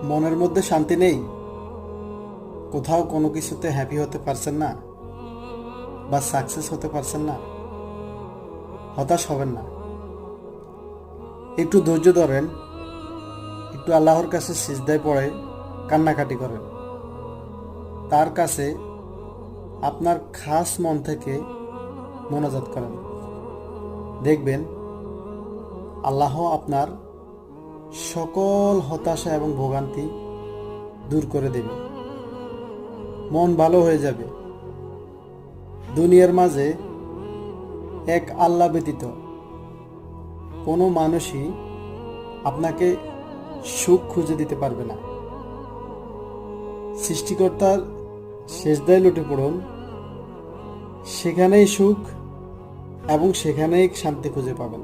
মনের মধ্যে শান্তি নেই, কোথাও কোনো কিছুতে হ্যাপি হতে পারছেন না বা সাকসেস হতে পারছেন না, হতাশ হবেন না। একটু ধৈর্য ধরেন, একটু আল্লাহর কাছে সিজদায় পড়ে কান্নাকাটি করেন। তার কাছে আপনার খাস মন থেকে মোনাজাত করেন। দেখবেন আল্লাহ আপনার সকল হতাশা এবং ভোগান্তি দূর করে দেবে। মন ভালো হয়ে যাবে। দুনিয়ার মাঝে এক আল্লাহ ব্যতীত কোনো মানুষই আপনাকে সুখ খুঁজে দিতে পারবে না। সৃষ্টিকর্তার সেজদায় লুটে পড়ুন, সেখানেই সুখ এবং সেখানেই শান্তি খুঁজে পাবেন।